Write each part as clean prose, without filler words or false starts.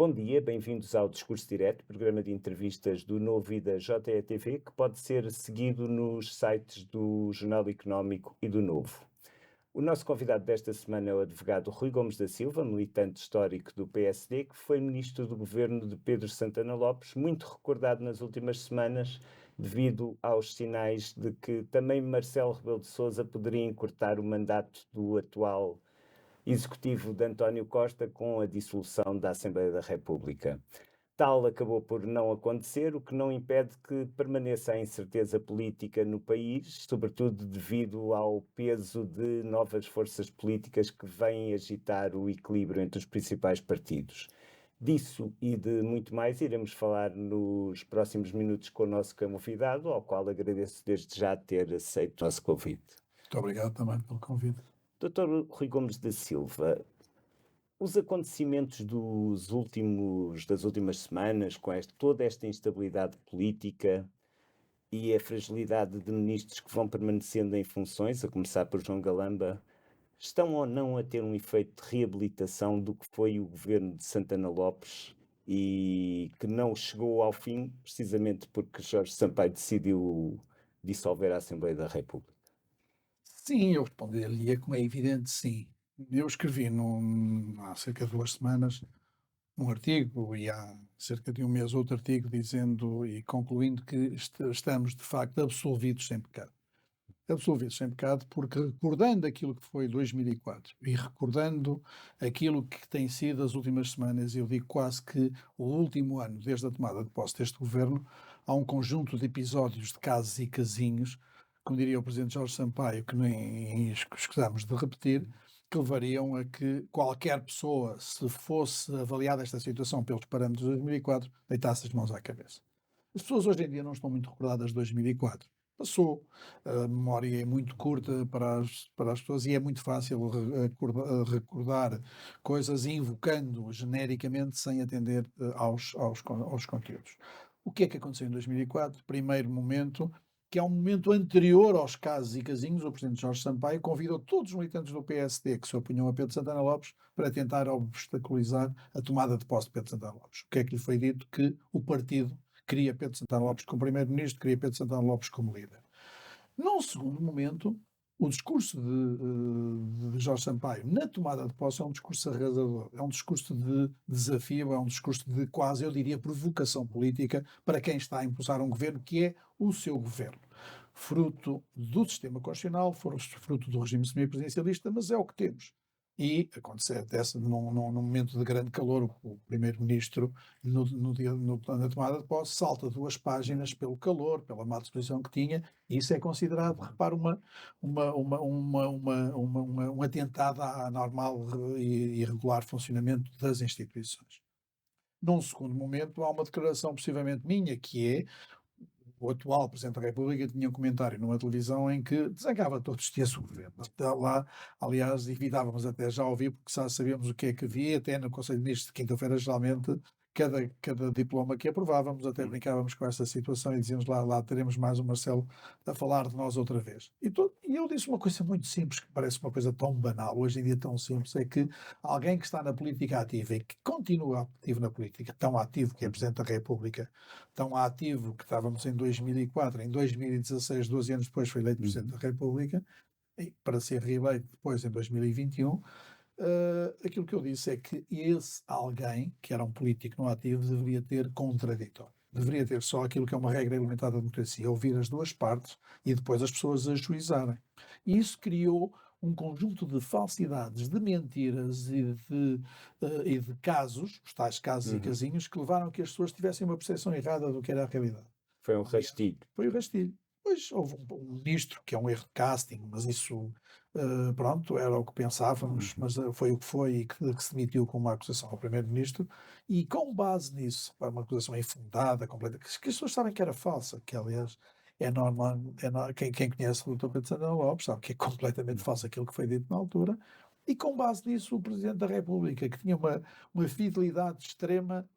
Bom dia, bem-vindos ao Discurso Direto, programa de entrevistas do Novo e da JETV, que pode ser seguido nos sites do Jornal Económico e do Novo. O nosso convidado desta semana é o advogado Rui Gomes da Silva, militante histórico do PSD, que foi ministro do governo de Pedro Santana Lopes, muito recordado nas últimas semanas, devido aos sinais de que também Marcelo Rebelo de Sousa poderia encurtar o mandato do atual executivo de António Costa com a dissolução da Assembleia da República. Tal acabou por não acontecer, o que não impede que permaneça a incerteza política no país, sobretudo devido ao peso de novas forças políticas que vêm agitar o equilíbrio entre os principais partidos. Disso e de muito mais iremos falar nos próximos minutos com o nosso convidado, ao qual agradeço desde já ter aceito o nosso convite. Muito obrigado também pelo convite. Dr. Rui Gomes da Silva, os acontecimentos das últimas semanas, com toda esta instabilidade política e a fragilidade de ministros que vão permanecendo em funções, a começar por João Galamba, estão ou não a ter um efeito de reabilitação do que foi o governo de Santana Lopes e que não chegou ao fim, precisamente porque Jorge Sampaio decidiu dissolver a Assembleia da República? Sim, eu responderia como é evidente, sim. Eu escrevi há cerca de 2 semanas um artigo e há cerca de um mês outro artigo dizendo e concluindo que estamos de facto absolvidos sem pecado. Absolvidos sem pecado porque recordando aquilo que foi 2004 e recordando aquilo que tem sido as últimas semanas, eu digo quase que o último ano desde a tomada de posse deste governo, há um conjunto de episódios de casos e casinhos, como diria o presidente Jorge Sampaio, que nem escusamos de repetir, que levariam a que qualquer pessoa, se fosse avaliada esta situação pelos parâmetros de 2004, deitasse as mãos à cabeça. As pessoas hoje em dia não estão muito recordadas de 2004. Passou, a memória é muito curta para as pessoas e é muito fácil recordar coisas invocando genericamente sem atender aos conteúdos. O que é que aconteceu em 2004? Primeiro momento, que é um momento anterior aos casos e casinhos, o presidente Jorge Sampaio convidou todos os militantes do PSD que se opunham a Pedro Santana Lopes para tentar obstaculizar a tomada de posse de Pedro Santana Lopes. O que é que lhe foi dito? Que o partido queria Pedro Santana Lopes como primeiro-ministro, queria Pedro Santana Lopes como líder. Num segundo momento, o discurso de Jorge Sampaio na tomada de posse é um discurso arrasador, é um discurso de desafio, é um discurso de quase, eu diria, provocação política para quem está a impulsar um governo que é o seu governo. Fruto do sistema constitucional, fruto do regime semipresidencialista, mas é o que temos. E acontece num momento de grande calor, o primeiro-ministro, na tomada de posse, salta 2 páginas pelo calor, pela má disposição que tinha, e isso é considerado, repara, um atentado ao normal e regular funcionamento das instituições. Num segundo momento, há uma declaração possivelmente minha, que é o atual Presidente da República tinha um comentário numa televisão em que desancava todos os dias o governo. Até lá, aliás, evitávamos até já ouvir, porque já sabíamos o que é que havia, até no Conselho de Ministros de quinta-feira, geralmente, cada diploma que aprovávamos, até brincávamos com essa situação e dizíamos lá teremos mais o Marcelo a falar de nós outra vez. E eu disse uma coisa muito simples, que parece uma coisa tão banal, hoje em dia tão simples, é que alguém que está na política ativa e que continua ativo na política, tão ativo que é Presidente da República, tão ativo que estávamos em 2004, em 2016, 12 anos depois foi eleito Presidente da República, e para ser reeleito depois em 2021, aquilo que eu disse é que esse alguém, que era um político não ativo, deveria ter contraditório. Deveria ter só aquilo que é uma regra elementar da democracia, ouvir as duas partes e depois as pessoas ajuizarem. E isso criou um conjunto de falsidades, de mentiras e de casos, os tais casos e casinhos, que levaram a que as pessoas tivessem uma percepção errada do que era a realidade. Foi um Aliás, rastilho. foi o rastilho. Depois houve um ministro, que é um erro de casting, mas isso, pronto, era o que pensávamos, mas foi o que foi e que se demitiu com uma acusação ao primeiro-ministro, e com base nisso, para uma acusação infundada, completa, que as pessoas sabem que era falsa, que aliás é normal, quem conhece o Dr. Pedro Santana Lopes sabe que é completamente falso aquilo que foi dito na altura, e com base nisso o Presidente da República, que tinha uma fidelidade extrema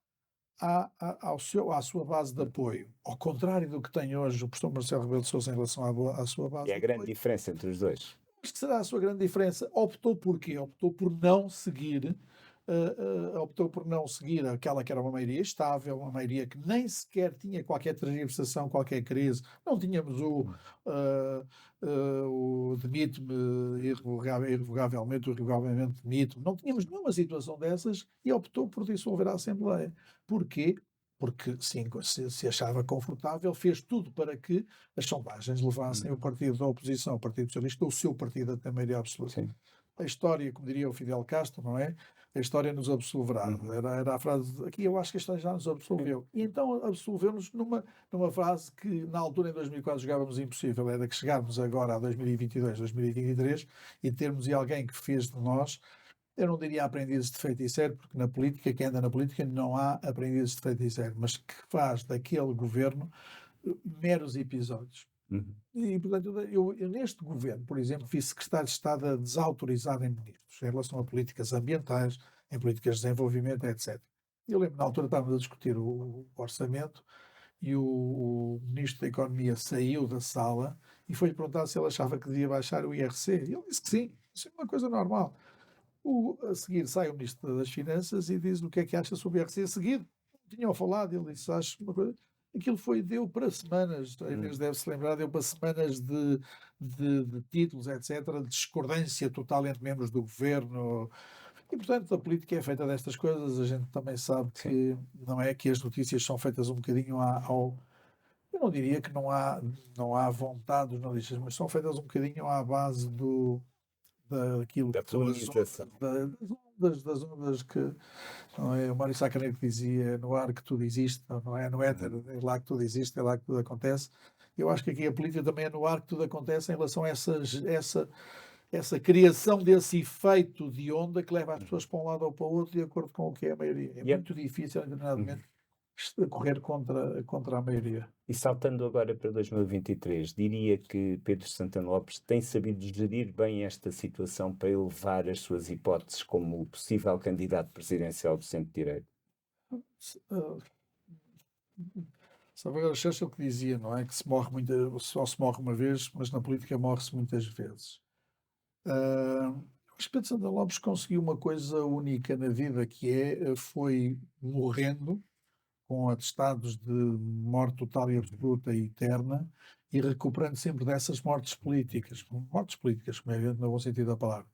à sua base de apoio, ao contrário do que tem hoje o professor Marcelo Rebelo de Sousa em relação à sua base E é a de grande apoio. diferença entre os dois. Mas que será a sua grande diferença? Optou por quê? Optou por não seguir optou por não seguir aquela que era uma maioria estável, uma maioria que nem sequer tinha qualquer tergiversação, qualquer crise. Não tínhamos uh, o demite-me irrevogavelmente, o irrevogavelmente demite-me. Não tínhamos nenhuma situação dessas e optou por dissolver a Assembleia. Porquê? Porque sim, se achava confortável, fez tudo para que as sondagens levassem o partido da oposição, o Partido Socialista, o seu partido até a maioria absoluta. Sim. A história, como diria o Fidel Castro, não é? A história nos absolverá. Era a frase, aqui eu acho que a história já nos absolveu. E então absolveu-nos numa frase que na altura, em 2004, jogávamos impossível, era que chegarmos agora a 2022, 2023 e termos alguém que fez de nós, eu não diria aprendizes de feiticeiro, porque na política, quem anda na política, não há aprendizes de feiticeiro, mas que faz daquele governo meros episódios. Uhum. E, portanto, eu neste governo, por exemplo, vi secretário de Estado a desautorizar em ministros em relação a políticas ambientais, em políticas de desenvolvimento, etc. Eu lembro, na altura, estávamos a discutir o orçamento e o ministro da Economia saiu da sala e foi-lhe perguntar se ele achava que devia baixar o IRC. E ele disse que sim, isso é uma coisa normal. A seguir sai o ministro das Finanças e diz o que é que acha sobre o IRC a seguir. Tinham falado, ele disse, acho uma coisa. Aquilo deu para semanas, a Inês deve-se lembrar, deu para semanas de títulos, etc., de discordância total entre membros do governo. E, portanto, a política é feita destas coisas. A gente também sabe que não é que as notícias são feitas um bocadinho ao. Eu não diria que não há vontade dos jornalistas, mas são feitas um bocadinho à base daquilo Da que são polinização. das ondas que, não é? O Mário Sá Carneiro dizia no ar que tudo existe, não é no éter, é lá que tudo existe, é lá que tudo acontece. Eu acho que aqui a política também é no ar que tudo acontece em relação a essa criação desse efeito de onda que leva as pessoas para um lado ou para o outro de acordo com o que é a maioria. É muito difícil, determinadamente, correr contra a maioria. E saltando agora para 2023, diria que Pedro Santana Lopes tem sabido gerir bem esta situação para elevar as suas hipóteses como possível candidato presidencial do centro-direita? Samuel Churchill que dizia, não é? Que só se morre uma vez, mas na política morre-se muitas vezes. Acho que Pedro Santana Lopes conseguiu uma coisa única na vida, foi morrendo com atestados de morte total e absoluta e eterna e recuperando sempre dessas mortes políticas, como é evidente no bom sentido da palavra.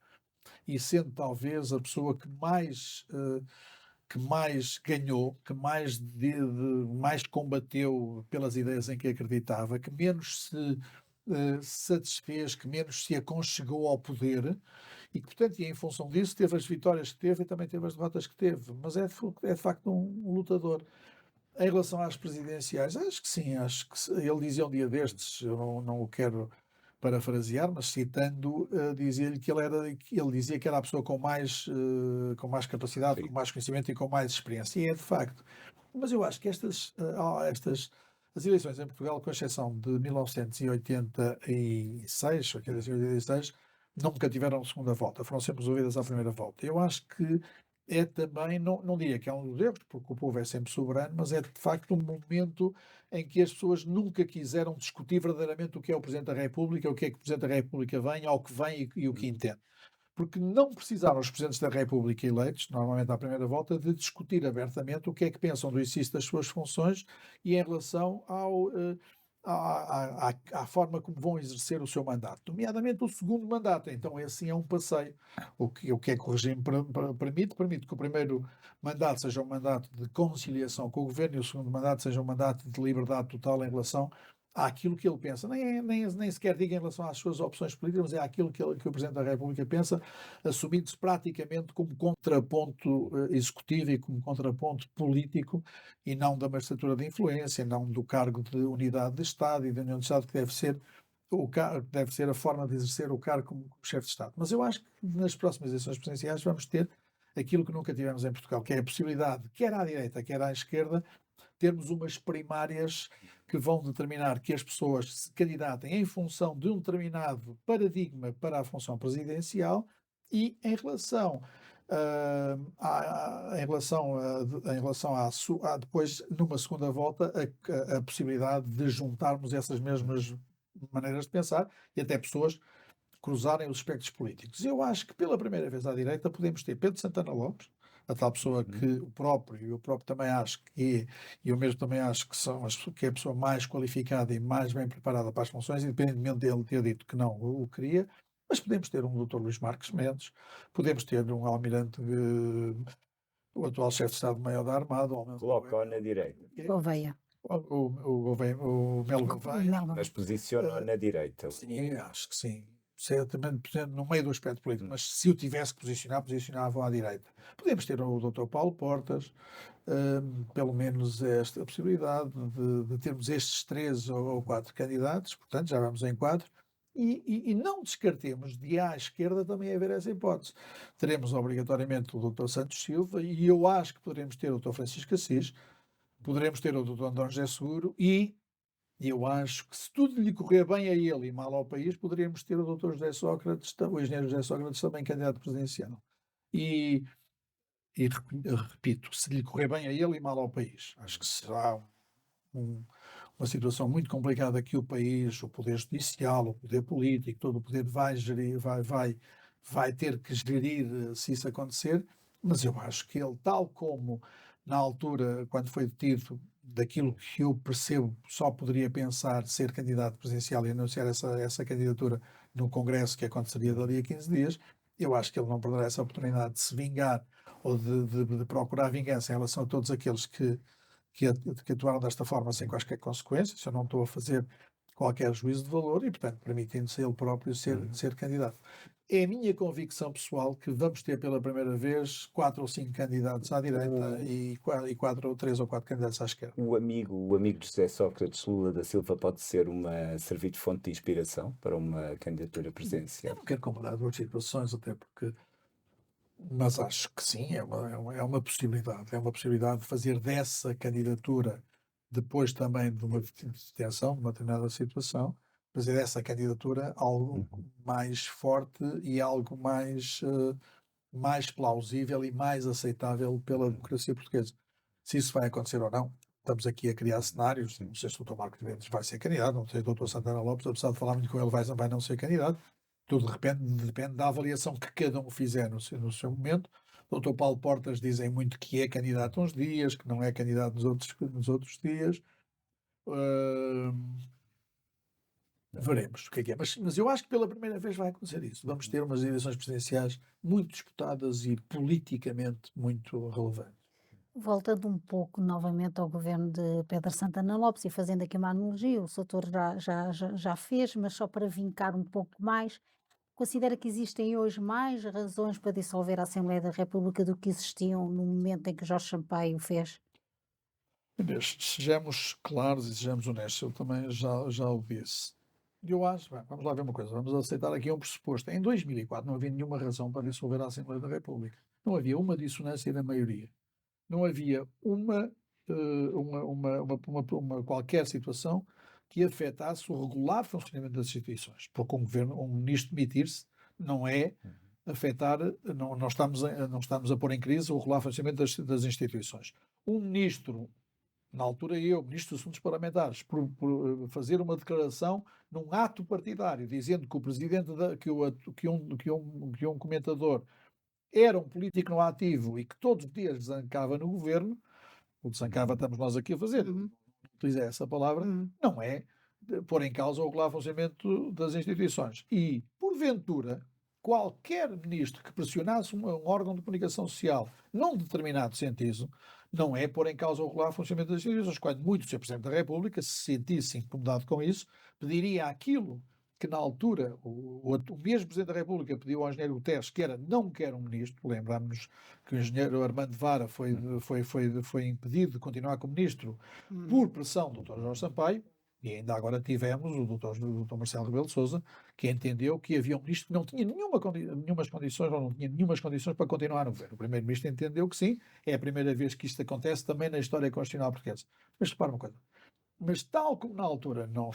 E sendo talvez a pessoa que mais ganhou, que mais combateu pelas ideias em que acreditava, que menos se satisfez, que menos se aconchegou ao poder e que, portanto, e em função disso teve as vitórias que teve e também teve as derrotas que teve, mas é de facto um lutador. Em relação às presidenciais, acho que sim, ele dizia um dia destes, eu não o quero parafrasear, mas citando, dizia-lhe ele dizia que era a pessoa com mais capacidade, com mais conhecimento e com mais experiência. E é de facto. Mas eu acho que as eleições em Portugal, com exceção de 1986, 86, nunca tiveram segunda volta, foram sempre resolvidas à primeira volta. Eu acho que é também, não diria que é um dos erros, porque o povo é sempre soberano, mas é de facto um momento em que as pessoas nunca quiseram discutir verdadeiramente o que é o Presidente da República, o que é que o Presidente da República vem, ao que vem e o que entende. Porque não precisaram os Presidentes da República eleitos, normalmente à primeira volta, de discutir abertamente o que é que pensam do exercício das suas funções e em relação à forma como vão exercer o seu mandato, nomeadamente o segundo mandato. Então, esse sim é um passeio. O que é que o regime permite? Permite que o primeiro mandato seja um mandato de conciliação com o governo e o segundo mandato seja um mandato de liberdade total em relação àquilo que ele pensa. Nem sequer diga em relação às suas opções políticas, mas é aquilo que o Presidente da República pensa, assumindo-se praticamente como contraponto executivo e como contraponto político e não da magistratura de influência, não do cargo de unidade de Estado e da União de Estado, que deve ser a forma de exercer o cargo como chefe de Estado. Mas eu acho que nas próximas eleições presidenciais vamos ter aquilo que nunca tivemos em Portugal, que é a possibilidade, quer à direita, quer à esquerda, termos umas primárias que vão determinar que as pessoas se candidatem em função de um determinado paradigma para a função presidencial e em relação depois, numa segunda volta, a possibilidade de juntarmos essas mesmas maneiras de pensar e até pessoas cruzarem os espectros políticos. Eu acho que pela primeira vez à direita podemos ter Pedro Santana Lopes, a tal pessoa que o próprio, e eu próprio também acho que é, e eu mesmo também acho que, que é a pessoa mais qualificada e mais bem preparada para as funções, independentemente dele ter dito que não o queria, mas podemos ter um Dr. Luís Marques Mendes, podemos ter um almirante, o atual chefe de Estado-Maior da Armada, Coloca-o na direita, Gouveia. o Melo Gouveia. mas posiciona-o na direita. Sim, acho que sim. Certamente no meio do aspecto político, mas se o tivesse que posicionar, posicionava à direita. Podemos ter o Dr. Paulo Portas, pelo menos esta possibilidade de termos estes 3 ou 4 candidatos, portanto já vamos em 4, e não descartemos de à esquerda também haver essa hipótese. Teremos obrigatoriamente o Dr. Santos Silva, e eu acho que poderemos ter o Dr. Francisco Assis, poderemos ter o Dr. Andrão José Seguro, e eu acho que se tudo lhe correr bem a ele e mal ao país, poderíamos ter o Dr. José Sócrates, o engenheiro José Sócrates também candidato presidencial. E, repito, se lhe correr bem a ele e mal ao país. Acho que será uma situação muito complicada que o país, o poder judicial, o poder político, todo o poder vai gerir, vai ter que gerir se isso acontecer, mas eu acho que ele, tal como na altura, quando foi detido, daquilo que eu percebo, só poderia pensar ser candidato presidencial e anunciar essa candidatura no Congresso que aconteceria dali a 15 dias, eu acho que ele não perderá essa oportunidade de se vingar ou de procurar vingança em relação a todos aqueles que atuaram desta forma sem quaisquer consequências. Eu não estou a fazer qualquer juízo de valor e, portanto, permitindo-se ele próprio ser candidato. É a minha convicção pessoal que vamos ter pela primeira vez 4 ou 5 candidatos à direita e 3 ou 4 candidatos à esquerda. O amigo de José Sócrates, Lula da Silva, pode servir de fonte de inspiração para uma candidatura Eu presidencial. não quero comparar duas situações, até porque. Mas acho que sim, é uma possibilidade. É uma possibilidade de fazer dessa candidatura, depois também de uma detenção, de uma determinada situação, fazer dessa candidatura algo mais forte e algo mais plausível e mais aceitável pela democracia portuguesa. Se isso vai acontecer ou não, estamos aqui a criar cenários. Não sei se o Dr. Marcos Mendes vai ser candidato, não sei se o Dr. Santana Lopes, apesar de falar muito com ele, vai não ser candidato. Tudo depende da avaliação que cada um fizer no seu momento. O Dr. Paulo Portas dizem muito que é candidato uns dias, que não é candidato nos outros dias. Veremos o que é. Mas eu acho que pela primeira vez vai acontecer isso. Vamos ter umas eleições presidenciais muito disputadas e politicamente muito relevantes. Voltando um pouco novamente ao governo de Pedro Santana Lopes e fazendo aqui uma analogia, o Soutor já fez, mas só para vincar um pouco mais, considera que existem hoje mais razões para dissolver a Assembleia da República do que existiam no momento em que Jorge Sampaio o fez? Sejamos claros e sejamos honestos, eu também já o disse. Eu acho, vamos lá ver uma coisa, vamos aceitar aqui um pressuposto. Em 2004 não havia nenhuma razão para dissolver a Assembleia da República. Não havia uma dissonância da maioria. Não havia qualquer situação que afetasse o regular funcionamento das instituições. Porque um ministro demitir-se não é afetar, não estamos a pôr em crise o regular funcionamento das instituições. Um ministro, na altura ministro dos Assuntos Parlamentares, por fazer uma declaração num ato partidário, dizendo que o presidente, que um comentador era um político não ativo e que todos os dias desancava no governo, o desancava estamos nós aqui a fazer, não utilizei essa palavra, não é pôr em causa o regular funcionamento das instituições. E, porventura, qualquer ministro que pressionasse um órgão de comunicação social num determinado sentido, não é pôr em causa o regular funcionamento das instituições. Quando muito o Sr. Presidente da República se sentisse incomodado com isso, pediria aquilo que na altura o mesmo Presidente da República pediu ao engenheiro Guterres, que era não quer um ministro. Lembramos-nos que o engenheiro Armando Vara foi impedido de continuar como ministro por pressão do Dr. Jorge Sampaio, e ainda agora tivemos o Dr. Marcelo Rebelo de Sousa, que entendeu que havia um ministro que não tinha nenhumas condições, ou não tinha nenhumas condições para continuar no governo. O primeiro-ministro entendeu que sim, é a primeira vez que isto acontece também na história constitucional portuguesa. Mas repara uma coisa, mas tal como na altura não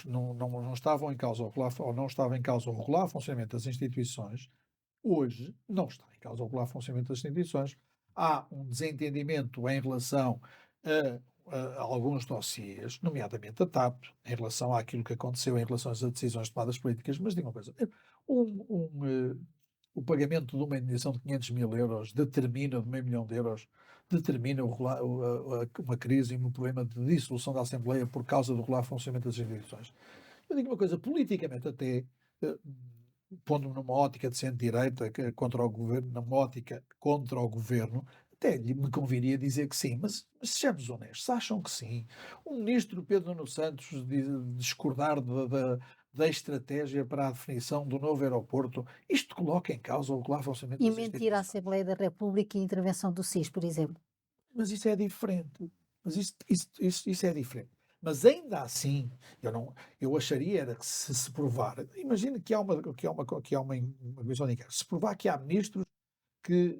estavam em causa o regular, ou não estava em causa o regular funcionamento das instituições, hoje não está em causa o regular funcionamento das instituições. Há um desentendimento em relação a alguns dossiês, nomeadamente a TAP, em relação àquilo que aconteceu em relação às decisões tomadas políticas. Mas diga uma coisa, o pagamento de uma indenização de 500 mil euros determina, de meio milhão de euros, determina uma crise e um problema de dissolução da Assembleia por causa do regular funcionamento das instituições. Eu digo uma coisa, politicamente até, pondo-me numa ótica de centro-direita contra o governo, numa ótica contra o governo, até me conviria dizer que sim, mas sejamos honestos, acham que sim? O ministro Pedro Nuno Santos discordar da estratégia para a definição do novo aeroporto, isto coloca em causa o regular funcionamento E das mentir à instituições. Assembleia da República e a intervenção do SIS, por exemplo. Mas isso é diferente. Mas isso é diferente. Mas ainda assim, eu acharia era que se provar, imagina que há uma comissão de inquérito, se provar que há ministros que,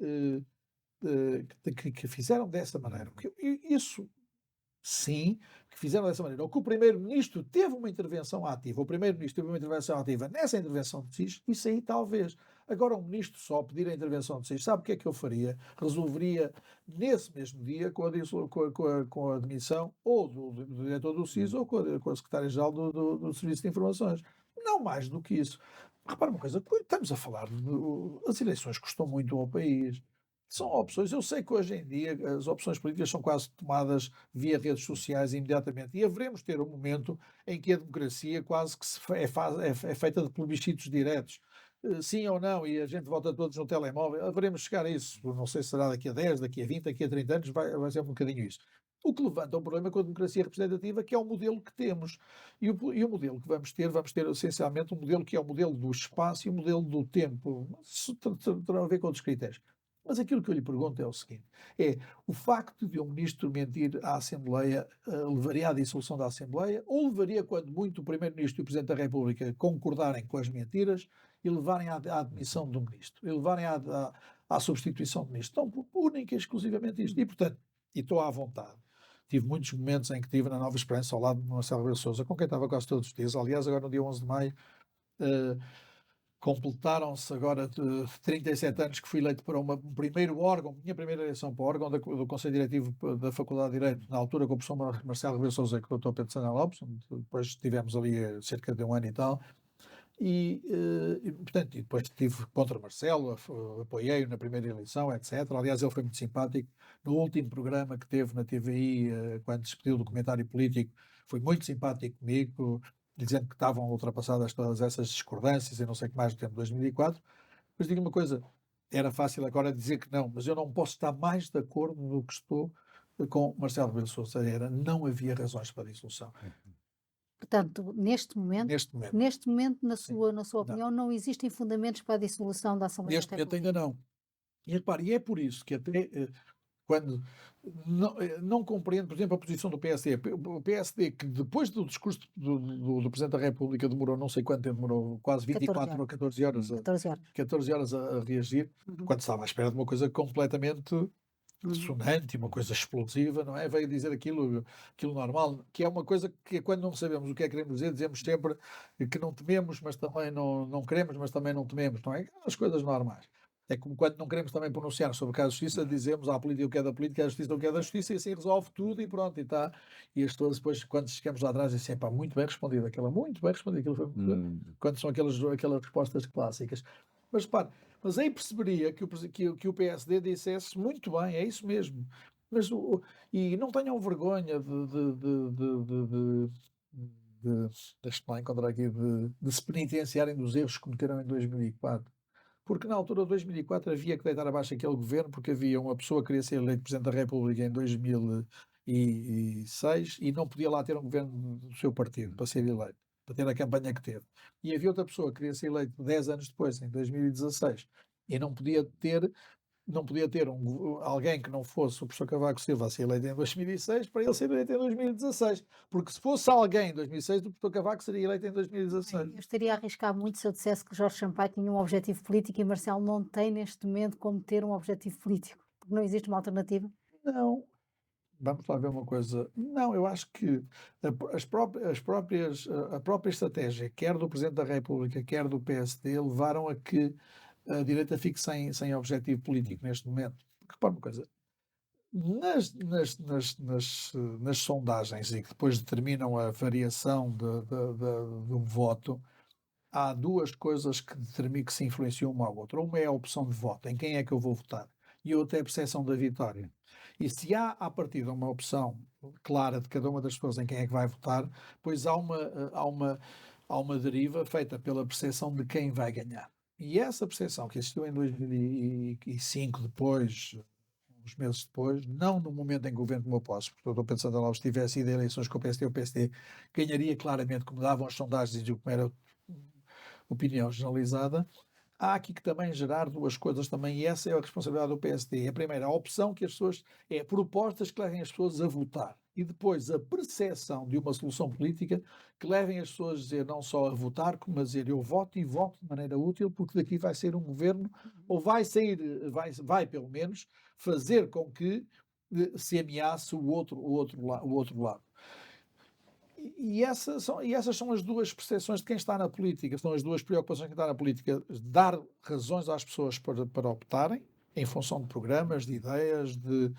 que fizeram dessa maneira, porque isso sim, que fizeram dessa maneira, ou que o primeiro-ministro teve uma intervenção ativa, o primeiro-ministro teve uma intervenção ativa nessa intervenção de SIS, isso aí talvez. Agora um ministro só pedir a intervenção de SIS, sabe o que é que eu faria? Resolveria nesse mesmo dia com a admissão ou do diretor do SIS ou com a secretária-geral do Serviço de Informações. Não mais do que isso. Repara uma coisa, estamos a falar as eleições custam muito ao país. São opções. Eu sei que hoje em dia as opções políticas são quase tomadas via redes sociais imediatamente. E haveremos ter um momento em que a democracia quase que é feita de plebiscitos diretos. Sim ou não, e a gente vota todos no telemóvel. Haveremos chegar a isso. Não sei se será daqui a 10, daqui a 20, daqui a 30 anos, vai ser um bocadinho isso. O que levanta um problema com a democracia representativa, que é o modelo que temos. E o modelo que vamos ter essencialmente um modelo que é o modelo do espaço e o modelo do tempo. Isso terá a ver com outros critérios. Mas aquilo que eu lhe pergunto é o seguinte: o facto de um ministro mentir à Assembleia levaria à dissolução da Assembleia ou levaria, quando muito, o Primeiro-Ministro e o Presidente da República concordarem com as mentiras e levarem à admissão do ministro, e levarem à substituição do ministro? Então, única e exclusivamente isto. E, portanto, estou à vontade. Tive muitos momentos em que estive na Nova Esperança, ao lado de Marcelo Rebelo de Sousa, com quem estava quase todos os dias. Aliás, agora no dia 11 de maio, completaram-se agora 37 anos que fui eleito para um primeiro órgão, minha primeira eleição para o órgão do Conselho Diretivo da Faculdade de Direito, na altura com o professor Marcelo Rebelo de Sousa e com o Dr. Pedro Santana Lopes, depois estivemos ali cerca de um ano e tal, e depois estive contra Marcelo, apoiei-o na primeira eleição, etc. Aliás, ele foi muito simpático. No último programa que teve na TVI, quando despediu do comentário político, foi muito simpático comigo, dizendo que estavam ultrapassadas todas essas discordâncias e não sei o que mais do tempo de 2004. Mas digo uma coisa, era fácil agora dizer que não, mas eu não posso estar mais de acordo do que estou com Marcelo Rebelo de Sousa. Não havia razões para a dissolução. Portanto, neste momento, na sua opinião, não existem fundamentos para a dissolução da Assembleia da Neste momento República. ainda não. E repare, e é por isso que até quando não compreendo, por exemplo, a posição do PSD. O PSD, que depois do discurso do Presidente da República demorou não sei quanto tempo, demorou quase 24 ou 14 horas, 14 horas a reagir, quando estava à espera de uma coisa completamente ressonante, uma coisa explosiva, não é? Veio dizer aquilo normal, que é uma coisa que quando não sabemos o que é que queremos dizer, dizemos sempre que não tememos, mas também não queremos, mas também não tememos, não é? As coisas normais. É como quando não queremos também pronunciar sobre o caso de justiça, dizemos à política o que é da política, à justiça o que é da justiça, e assim resolve tudo e pronto, e está. E as pessoas depois, quando chegamos lá atrás, dizem, pá, muito bem respondido, muito bem respondido, aquilo foi quando são aquelas respostas clássicas. Mas repare, mas aí perceberia que o PSD dissesse muito bem, é isso mesmo. Mas, e não tenham vergonha deixe-me lá encontrar aqui, de se penitenciarem dos erros que cometeram em 2004. Porque na altura de 2004 havia que deitar abaixo aquele governo, porque havia uma pessoa que queria ser eleito Presidente da República em 2006 e não podia lá ter um governo do seu partido para ser eleito, para ter a campanha que teve. E havia outra pessoa que queria ser eleito 10 anos depois, em 2016, e não podia ter alguém que não fosse o professor Cavaco Silva a ser eleito em 2006 para ele ser eleito em 2016. Porque se fosse alguém em 2006, o professor Cavaco seria eleito em 2016. Eu estaria a arriscar muito se eu dissesse que Jorge Sampaio tinha um objetivo político e Marcelo não tem neste momento como ter um objetivo político, porque não existe uma alternativa. Não. Vamos lá ver uma coisa. Não, eu acho que a própria estratégia, quer do Presidente da República, quer do PSD, levaram a que a direita fique sem objetivo político neste momento. Porque, repara uma coisa, nas sondagens e que depois determinam a variação do voto, há duas coisas que determinam que se influenciam uma à outra. Uma é a opção de voto, em quem é que eu vou votar, e a outra é a percepção da vitória. E se há, à partida, uma opção clara de cada uma das pessoas em quem é que vai votar, pois há uma deriva feita pela percepção de quem vai ganhar. E essa percepção que existiu em 2005, depois, uns meses depois, não no momento em que o governo tomou posse, porque o Dr. Pedro Santana Lopes tivesse ido a eleições com o PSD ganharia claramente, como davam as sondagens e como era opinião generalizada. Há aqui que também gerar duas coisas também, e essa é a responsabilidade do PSD. A primeira, a opção que as pessoas, é propostas que levem as pessoas a votar. E depois a percepção de uma solução política que levem as pessoas a dizer não só a votar, como a dizer eu voto e voto de maneira útil, porque daqui vai ser um governo, ou vai sair, vai pelo menos fazer com que se ameace o outro lado. E essas são as duas percepções de quem está na política, são as duas preocupações de quem está na política, dar razões às pessoas para optarem, em função de programas, de ideias, de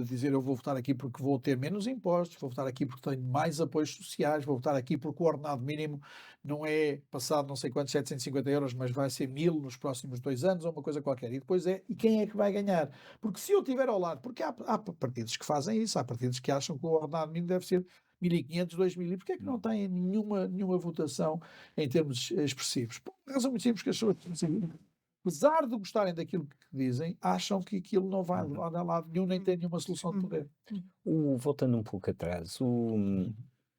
dizer eu vou votar aqui porque vou ter menos impostos, vou votar aqui porque tenho mais apoios sociais, vou votar aqui porque o ordenado mínimo não é passado não sei quantos 750 euros, mas vai ser 1000 nos próximos 2 anos, ou uma coisa qualquer. E depois e quem é que vai ganhar? Porque se eu estiver ao lado, porque há partidos que fazem isso, há partidos que acham que o ordenado mínimo deve ser 1.500, 2.000, e porquê é que não têm nenhuma votação em termos expressivos? Por uma razão muito simples, que as pessoas, apesar de gostarem daquilo que dizem, acham que aquilo não vai levar a lado nenhum, nem tem nenhuma solução de poder. Voltando um pouco atrás,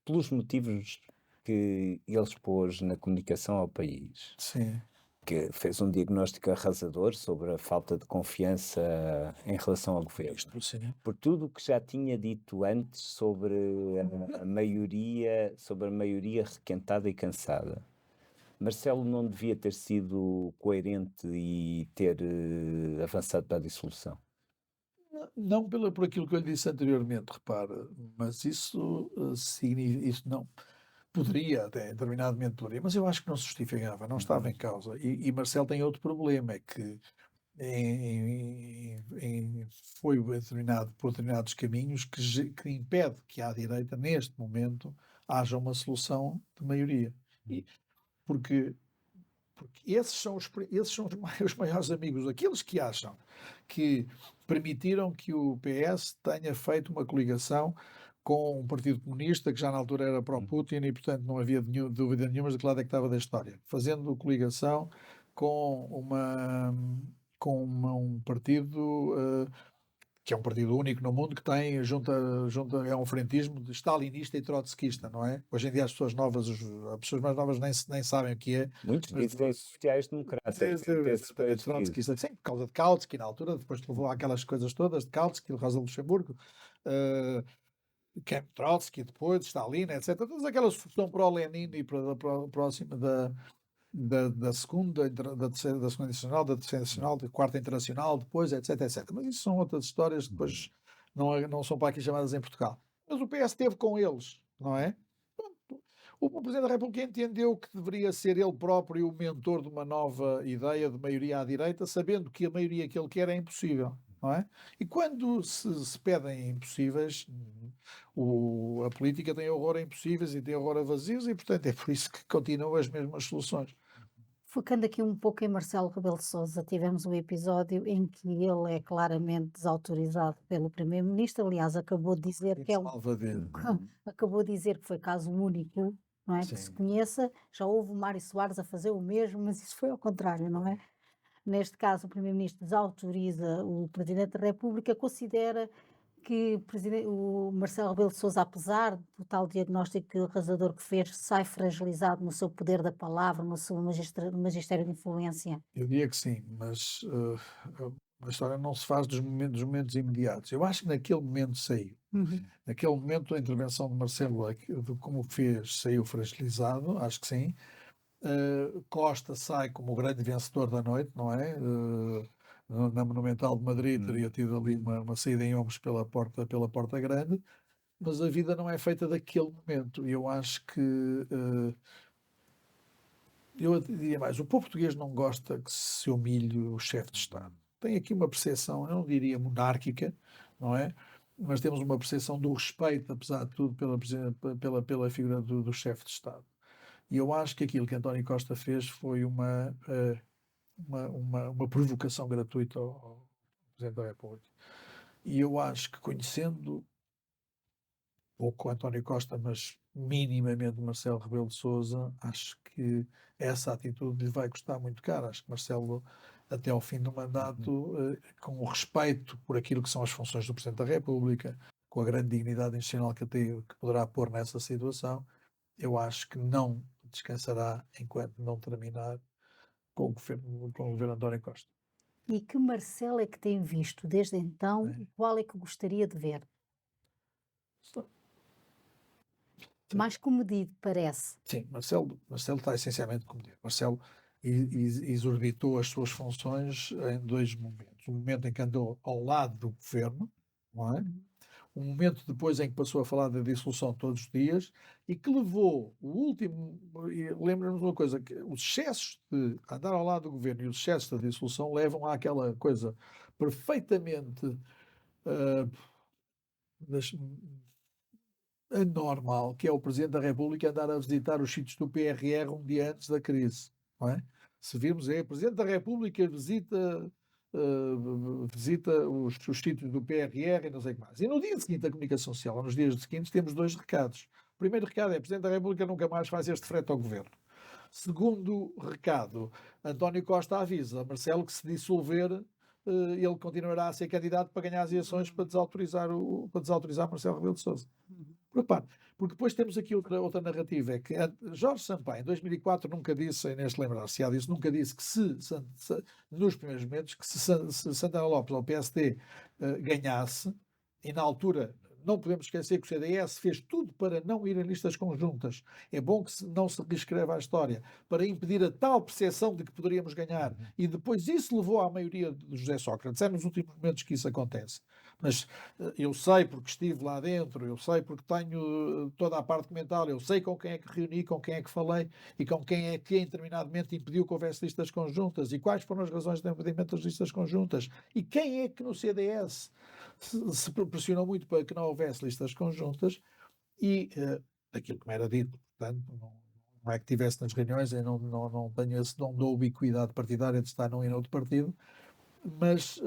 pelos motivos que ele expôs na comunicação ao país, Sim. que fez um diagnóstico arrasador sobre a falta de confiança em relação ao governo. Sim. Por tudo o que já tinha dito antes sobre a maioria requentada e cansada, Marcelo não devia ter sido coerente e ter avançado para a dissolução? Não por aquilo que eu lhe disse anteriormente, repara, mas isso não poderia, até determinadamente poderia, mas eu acho que não se justificava, não estava em causa. E Marcelo tem outro problema, é que foi determinado por determinados caminhos que impede que à direita, neste momento, haja uma solução de maioria. Porque esses são os maiores amigos, aqueles que acham que permitiram que o PS tenha feito uma coligação com um Partido Comunista que já na altura era pró-Putin e, portanto, não havia dúvida nenhuma de que lado é que estava da história. Fazendo coligação com um partido que é um partido único no mundo que tem, é um frentismo de stalinista e trotskista, não é? Hoje em dia as pessoas mais novas nem sabem o que é. Muitos dizem sociais-democratas. Trotskista, sim, por causa de Kautsky na altura, depois levou àquelas coisas todas de Kautsky, de Rosa Luxemburgo, Trotsky, depois, Stalin, etc. Todas aquelas que estão para o Lenin e próxima da segunda internacional, da terceira internacional, da quarta internacional, depois, etc, etc. Mas isso são outras histórias que depois não são para aqui chamadas em Portugal. Mas o PS esteve com eles, não é? O Presidente da República entendeu que deveria ser ele próprio o mentor de uma nova ideia de maioria à direita, sabendo que a maioria que ele quer é impossível, não é? E quando se pedem impossíveis, a política tem horror a impossíveis e tem horror a vazios, e portanto é por isso que continuam as mesmas soluções. Focando aqui um pouco em Marcelo Rebelo de Sousa, tivemos um episódio em que ele é claramente desautorizado pelo Primeiro-Ministro. Aliás, acabou de dizer que acabou de dizer que foi caso único, não é? Que se conheça. Já houve o Mário Soares a fazer o mesmo, mas isso foi ao contrário, não é? Neste caso, o Primeiro-Ministro desautoriza o Presidente da República, considera que o Marcelo Rebelo de Sousa, apesar do tal diagnóstico arrasador que fez, sai fragilizado no seu poder da palavra, no seu magistério de influência? Eu diria que sim, mas a história não se faz dos momentos imediatos. Eu acho que naquele momento saiu. Naquele momento a intervenção de Marcelo, como fez, saiu fragilizado, acho que sim. Costa sai como o grande vencedor da noite, não é? Na Monumental de Madrid teria tido ali uma saída em ombros pela porta grande, mas a vida não é feita daquele momento. E eu acho que eu diria mais, o povo português não gosta que se humilhe o chefe de Estado. Tem aqui uma percepção, eu não diria monárquica, não é? Mas temos uma percepção do respeito, apesar de tudo, pela figura do chefe de Estado. E eu acho que aquilo que António Costa fez foi uma provocação gratuita ao Presidente da República. E eu acho que, conhecendo pouco António Costa, mas minimamente Marcelo Rebelo de Sousa, acho que essa atitude lhe vai custar muito caro. Acho que Marcelo, até ao fim do mandato, com o respeito por aquilo que são as funções do Presidente da República, com a grande dignidade institucional que poderá pôr nessa situação, eu acho que não descansará enquanto não terminar com o governo António Costa. E que Marcelo é que tem visto desde então? É. E qual é que gostaria de ver? Sim. Mais comedido, parece. Sim, Marcelo está essencialmente comedido. Marcelo exorbitou as suas funções em dois momentos. Um momento em que andou ao lado do governo, não é? Um momento depois em que passou a falar da dissolução todos os dias e que levou o último. Lembra-nos uma coisa: que os excessos de andar ao lado do governo e os excessos da dissolução levam àquela coisa perfeitamente uh, anormal, que é o Presidente da República andar a visitar os sítios do PRR um dia antes da crise, não é? Se virmos, o Presidente da República visita os sítios do PRR e não sei o que mais. E no dia seguinte da comunicação social, ou nos dias seguintes, temos dois recados. O primeiro recado é: o Presidente da República nunca mais faz este frete ao Governo. Segundo recado, António Costa avisa Marcelo que, se dissolver, ele continuará a ser candidato para ganhar as eleições para desautorizar Marcelo Rebelo de Sousa. Repare, porque depois temos aqui outra narrativa, é que Jorge Sampaio, em 2004, nunca disse, a Inês lembrar-se disso, nunca disse que nos primeiros momentos, que se Santana Lopes ou o PSD ganhasse, e na altura não podemos esquecer que o CDS fez tudo para não ir em listas conjuntas. É bom que não se reescreva a história, para impedir a tal percepção de que poderíamos ganhar. E depois isso levou à maioria de José Sócrates. É nos últimos momentos que isso acontece. Mas eu sei porque estive lá dentro, eu sei porque tenho toda a parte mental, eu sei com quem é que reuni, com quem é que falei e com quem é que em determinado momento impediu que houvesse listas conjuntas e quais foram as razões de impedimento das listas conjuntas e quem é que no CDS se pressionou muito para que não houvesse listas conjuntas e aquilo que me era dito, portanto, não é que estivesse nas reuniões, eu não tenho esse dom da ubiquidade partidária de estar num e noutro partido, mas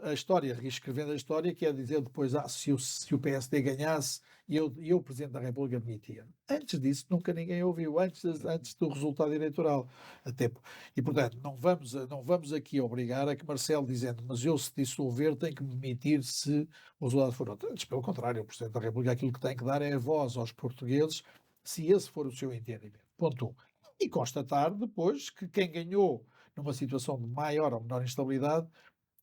a história, reescrevendo a história, quer dizer depois, se o PSD ganhasse, eu Presidente da República, admitia. Antes disso, nunca ninguém ouviu, antes do resultado eleitoral. E, portanto, não vamos aqui obrigar a que Marcelo, dizendo, mas eu, se dissolver, tenho que me demitir se o resultado for outro. Antes, pelo contrário, o Presidente da República aquilo que tem que dar é a voz aos portugueses, se esse for o seu entendimento. Ponto 1. E constatar depois que quem ganhou numa situação de maior ou menor instabilidade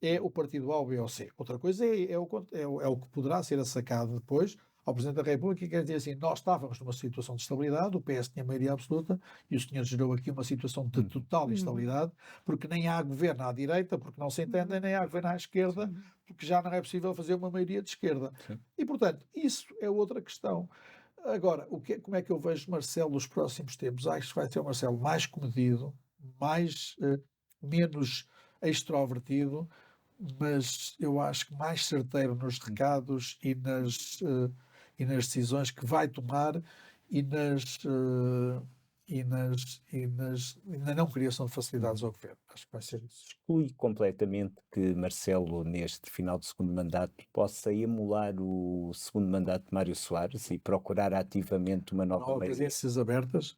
é o partido A, o B ou C. Outra coisa é o que poderá ser sacado depois ao Presidente da República, que quer dizer assim: nós estávamos numa situação de estabilidade, o PS tinha maioria absoluta e o senhor gerou aqui uma situação de total instabilidade, porque nem há governo à direita, porque não se entendem, nem há governo à esquerda, porque já não é possível fazer uma maioria de esquerda. Sim. E, portanto, isso é outra questão. Agora, como é que eu vejo Marcelo nos próximos tempos? Acho que vai ser um Marcelo mais comedido, menos extrovertido, mas eu acho que mais certeiro nos recados e nas decisões que vai tomar e na não criação de facilidades ao governo. Acho que vai ser isso. Exclui completamente que Marcelo, neste final de segundo mandato, possa emular o segundo mandato de Mário Soares e procurar ativamente uma nova maioria? Presidências abertas.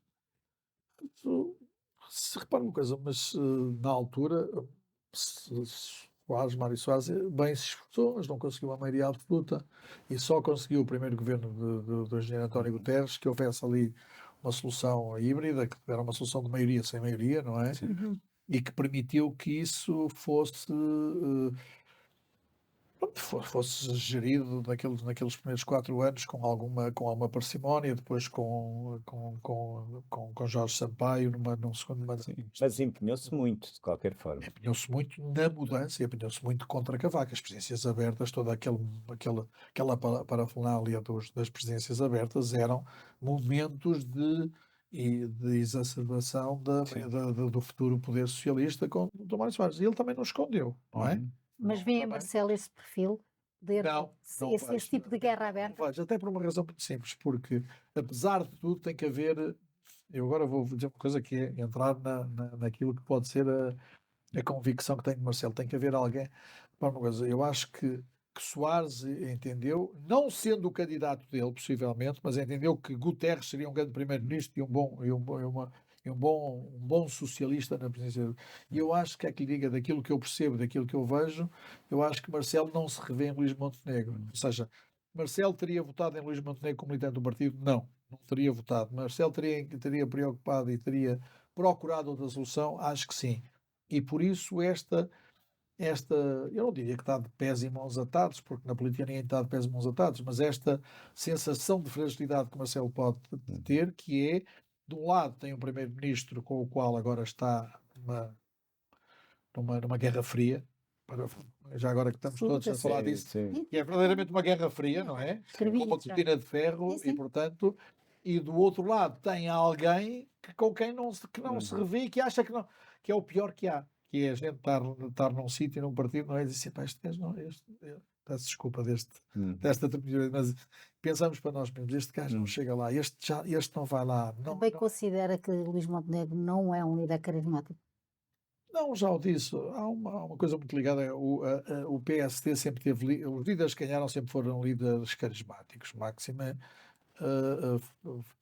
Se repara uma coisa, mas na altura Mário Soares bem se esforçou, mas não conseguiu a maioria absoluta e só conseguiu o primeiro governo do engenheiro António Guterres que houvesse ali uma solução híbrida, que era uma solução de maioria sem maioria, não é? Sim. E que permitiu que isso fosse gerido naqueles primeiros 4 anos com alguma parcimónia, depois com Jorge Sampaio num segundo mandato. Mas empenhou-se muito, de qualquer forma. Empenhou-se muito na mudança e empenhou-se muito contra Cavaco. As presidências abertas, toda aquela parafernália das presidências abertas eram momentos de exacerbação do futuro poder socialista com o Mário Soares. E ele também não escondeu, não é? Mas vê em Marcelo esse perfil? poder Não, não esse vejo. tipo de guerra Não aberta? vejo. Até por uma razão muito simples, porque apesar de tudo tem que haver. Eu agora vou dizer uma coisa que é entrar naquilo que pode ser a convicção que tenho de Marcelo. Tem que haver alguém. Para uma coisa, eu acho que Soares entendeu, não sendo o candidato dele, possivelmente, mas entendeu que Guterres seria um grande primeiro-ministro e um bom socialista na presidência. E eu acho que é que lhe diga daquilo que eu percebo, daquilo que eu vejo, eu acho que Marcelo não se revê em Luís Montenegro. Ou seja, Marcelo teria votado em Luís Montenegro como militante do partido? Não, não teria votado. Marcelo teria preocupado e teria procurado outra solução? Acho que sim. E por isso eu não diria que está de pés e mãos atados, porque na política ninguém está de pés e mãos atados, mas esta sensação de fragilidade que Marcelo pode ter, que é, de um lado tem um primeiro-ministro com o qual agora está numa guerra fria, já agora que estamos todos a falar disso, Sim. que é verdadeiramente uma guerra fria, não é? Com uma cortina de ferro e, portanto, e do outro lado tem alguém com quem que não se revê e que acha que é o pior que há, que é a gente estar num sítio, num partido, não é dizer assim, pá, este gajo não, peço desculpa desta terminologia, mas pensamos para nós mesmos, este gajo não chega lá, este não vai lá. Também considera que Luís Montenegro não é um líder carismático? Não, já o disse. Há uma coisa muito ligada. O PSD sempre teve. Os líderes que ganharam sempre foram líderes carismáticos. Máxima,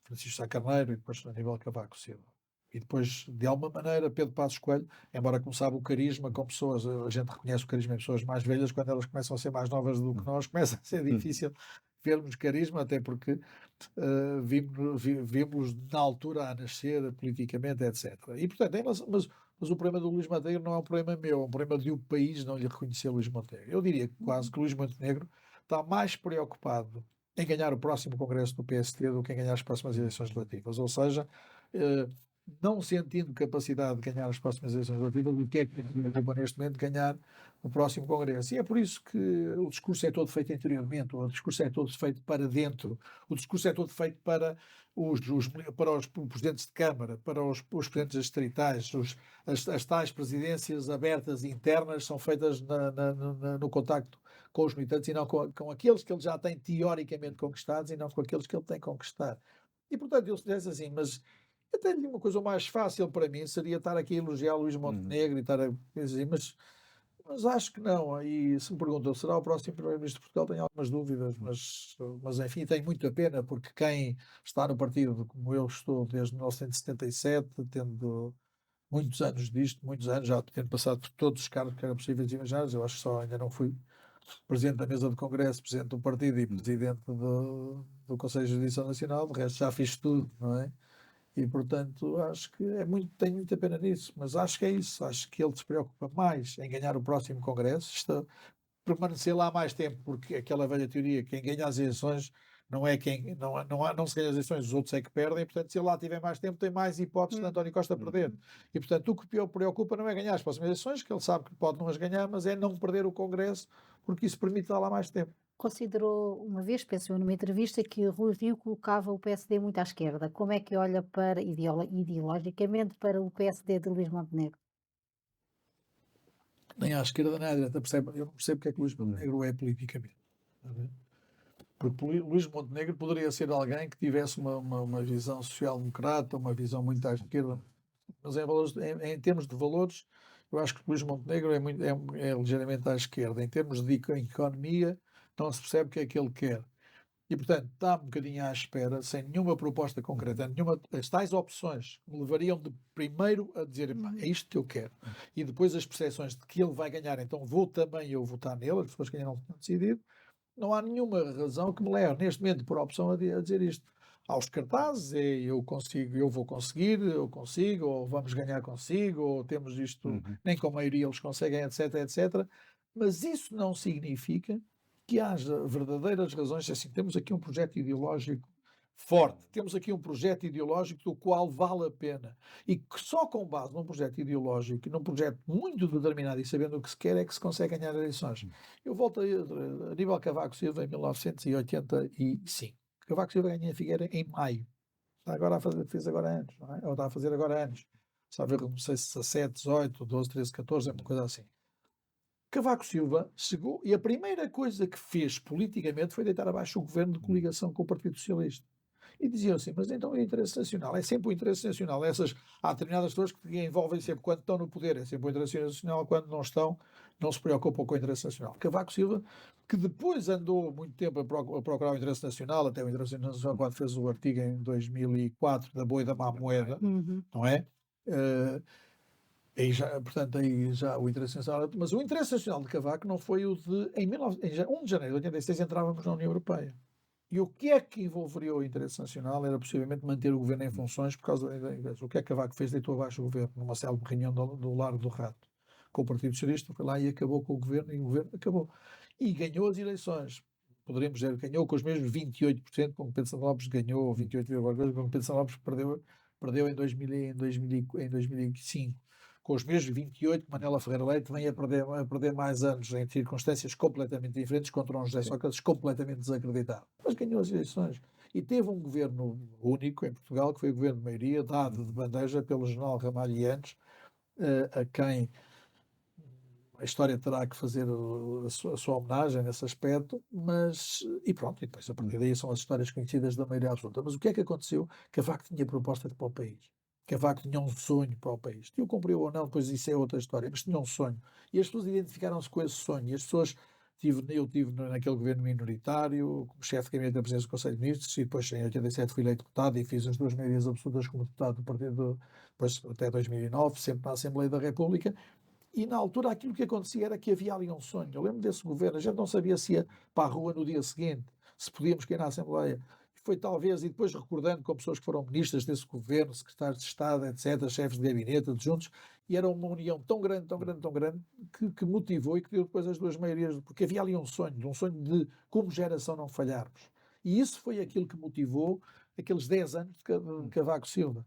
Francisco Sá Carneiro e depois Aníbal Cavaco Silva. E depois, de alguma maneira, Pedro Passos Coelho, embora começava o carisma com pessoas, a gente reconhece o carisma em pessoas mais velhas, quando elas começam a ser mais novas do que nós, começa a ser difícil vermos carisma, até porque vimos na altura a nascer politicamente, etc. E, portanto, mas o problema do Luís Montenegro não é um problema meu, é um problema de o país não lhe reconhecer Luís Montenegro. Eu diria quase que Luís Montenegro está mais preocupado em ganhar o próximo congresso do PSD do que em ganhar as próximas eleições legislativas. Ou seja, não sentindo capacidade de ganhar as próximas eleições legislativas, o que é que neste momento ganhar o próximo congresso? E é por isso que o discurso é todo feito interiormente, o discurso é todo feito para dentro, o discurso é todo feito para para os presidentes de Câmara, para os presidentes distritais, as tais presidências abertas internas são feitas no contacto com os militantes e não com aqueles que ele já tem teoricamente conquistados e não com aqueles que ele tem que conquistar. E, portanto, eu se disse assim, mas até uma coisa mais fácil para mim seria estar aqui a elogiar Luís Montenegro e estar a dizer, mas acho que não. E se me perguntam, será o próximo Primeiro-Ministro de Portugal? Tenho algumas dúvidas, mas enfim, tenho muita pena, porque quem está no partido, como eu estou desde 1977, tendo muitos anos disto, muitos anos, já tendo passado por todos os cargos que eram possíveis e imaginários, eu acho que só ainda não fui presidente da mesa de congresso, presidente do partido e presidente do Conselho de Justiça Nacional, de resto já fiz tudo, não é? E, portanto, acho que tenho muita pena nisso, mas acho que é isso. Acho que ele se preocupa mais em ganhar o próximo Congresso, permanecer lá mais tempo, porque aquela velha teoria, quem ganha as eleições não é quem, não se ganha as eleições, os outros é que perdem, e, portanto, se ele lá tiver mais tempo, tem mais hipóteses de António Costa perder. E, portanto, o que o preocupa não é ganhar as próximas eleições, que ele sabe que pode não as ganhar, mas é não perder o Congresso, porque isso permite dar lá mais tempo. Considerou uma vez, penso eu, numa entrevista, que o Rui Rio colocava o PSD muito à esquerda. Como é que olha para, ideologicamente, para o PSD de Luís Montenegro? Nem à esquerda nem à direita, eu não percebo porque é que Luís Montenegro é politicamente. Porque Luís Montenegro poderia ser alguém que tivesse uma visão social-democrata, uma visão muito à esquerda, mas em termos de valores, eu acho que Luís Montenegro é ligeiramente à esquerda. Em termos de economia, não se percebe o que é que ele quer. E, portanto, está um bocadinho à espera, sem nenhuma proposta concreta, as tais opções que me levariam de primeiro a dizer, é isto que eu quero. E depois as percepções de que ele vai ganhar, então vou também eu votar nele, as pessoas que ainda não tinham decidido. Não há nenhuma razão que me leve, neste momento, por opção, a dizer isto. Aos cartazes, eu consigo, eu vou conseguir, eu consigo, ou vamos ganhar consigo, ou temos isto, nem com a maioria eles conseguem, etc, etc. Mas isso não significa que haja verdadeiras razões. Assim, temos aqui um projeto ideológico forte, temos aqui um projeto ideológico do qual vale a pena. E que só com base num projeto ideológico e num projeto muito determinado e sabendo o que se quer é que se consegue ganhar eleições. Eu volto a Aníbal Cavaco Silva em 1985. Cavaco Silva ganha a Figueira em maio. Fez agora anos, não é? Ou está a fazer agora anos. Está a ver, não sei se 17, 18, 12, 13, 14, é uma coisa assim. Cavaco Silva chegou e a primeira coisa que fez politicamente foi deitar abaixo o governo de coligação com o Partido Socialista. E diziam assim, mas então é interesse nacional, é sempre o interesse nacional. Há determinadas pessoas que envolvem sempre, quando estão no poder, é sempre o interesse nacional, quando não estão, não se preocupam com o interesse nacional. Cavaco Silva, que depois andou muito tempo a procurar o interesse nacional, até o interesse nacional quando fez o artigo em 2004 da boa e da má moeda, não é? Portanto, aí já o interesse nacional. Mas o interesse nacional de Cavaco não foi o de. Em 1 de janeiro de 86 entrávamos na União Europeia. E o que é que envolveria o interesse nacional era possivelmente manter o governo em funções por causa da inveja. O que é que Cavaco fez? Deitou abaixo o governo numa célebre reunião do Largo do Rato com o Partido Socialista, foi lá e acabou com o governo, e o governo acabou. E ganhou as eleições. Poderíamos dizer, ganhou com os mesmos 28%, como Pedro Santana Lopes ganhou, ou 28,2%, como Pedro Santana Lopes perdeu em 2005. Com os mesmos 28, Manela Ferreira Leite vem a perder mais anos em circunstâncias completamente diferentes contra um José Sócrates completamente desacreditado. Mas ganhou as eleições. E teve um governo único em Portugal, que foi o governo de maioria, dado de bandeja pelo general Ramalhianes, a quem a história terá que fazer a sua homenagem nesse aspecto, e pronto, e depois a partir daí são as histórias conhecidas da maioria absoluta. Mas o que é que aconteceu? Cavaco tinha proposta para o país. Cavaco tinha um sonho para o país. Se o cumpriu ou não, depois isso é outra história, mas tinha um sonho. E as pessoas identificaram-se com esse sonho. E as pessoas, eu tive naquele governo minoritário, como chefe de gabinete da presidência do Conselho de Ministros, e depois em 87 fui eleito deputado e fiz as 2 maiorias absolutas como deputado do partido, depois até 2009, sempre na Assembleia da República. E na altura aquilo que acontecia era que havia ali um sonho. Eu lembro desse governo, a gente não sabia se ia para a rua no dia seguinte, se podíamos cair na Assembleia. Foi talvez, e depois recordando com pessoas que foram ministras desse governo, secretários de Estado, etc., chefes de gabinete, adjuntos, e era uma união tão grande, tão grande, tão grande, que motivou e que deu depois as 2 maiorias, porque havia ali um sonho de, como geração, não falharmos. E isso foi aquilo que motivou aqueles 10 anos de Cavaco Silva.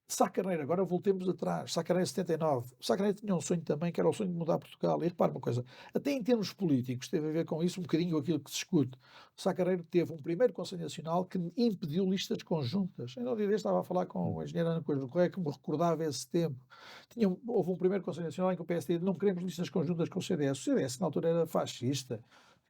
Sá Carneiro, agora voltemos atrás, Sá Carneiro 79. Sá Carneiro tinha um sonho também, que era o sonho de mudar Portugal. E repare uma coisa, até em termos políticos, teve a ver com isso um bocadinho com aquilo que se discute. Sá Carneiro teve um primeiro Conselho Nacional que impediu listas conjuntas. Eu no dia deste estava a falar com o engenheiro Ana Coelho do Correia, que me recordava esse tempo. Houve um primeiro Conselho Nacional em que o PSD não queremos listas conjuntas com o CDS. O CDS na altura era fascista,